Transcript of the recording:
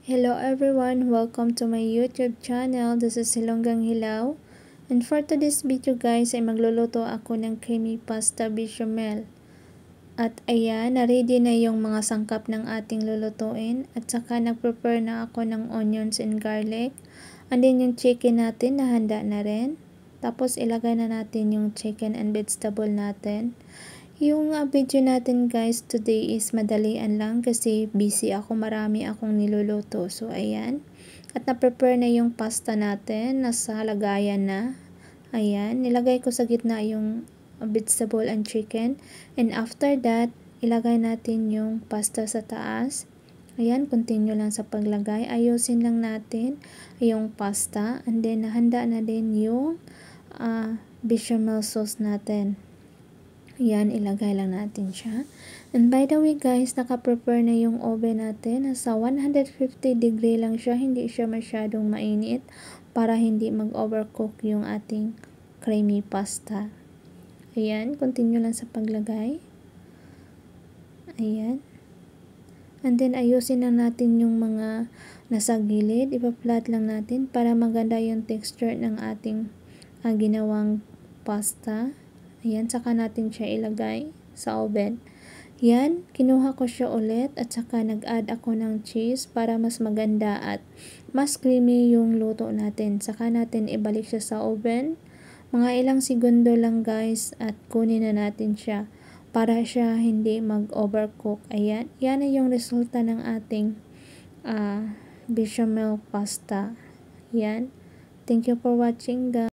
Hello everyone, welcome to my YouTube channel. This is Silonggang Hilaw. And for today's video guys ay magluluto ako ng creamy pasta bechamel. At ayan, na-ready na yung mga sangkap ng ating lulutuin. At saka nag-prepare na ako ng onions and garlic. And then yung chicken natin na handa na rin. Tapos ilagay na natin yung chicken and vegetable natin. Yung video natin guys today is madalian lang kasi busy ako, marami akong niluluto. So ayan, at na-prepare na yung pasta natin, nasa lagayan na. Ayan, nilagay ko sa gitna yung vegetable and chicken. And after that, ilagay natin yung pasta sa taas. Ayan, continue lang sa paglagay. Ayusin lang natin yung pasta. And then nahanda na din yung bechamel sauce natin. Yan, ilagay lang natin siya. And by the way guys, naka-prepare na yung oven natin. Nasa 150 degree lang siya. Hindi siya masyadong mainit para hindi mag-overcook yung ating creamy pasta. Ayan, continue lang sa paglagay. Ayan. And then ayusin na natin yung mga nasa gilid. Ipa-flat lang natin para maganda yung texture ng ating ginawang pasta. Ayan, saka natin siya ilagay sa oven. Yan, kinuha ko siya ulit at saka nag-add ako ng cheese para mas maganda at mas creamy yung luto natin. Saka natin ibalik siya sa oven. Mga ilang segundo lang guys at kunin na natin siya para siya hindi mag-overcook. Ayan, yan na yung resulta ng ating bechamel pasta. Yan. Thank you for watching guys.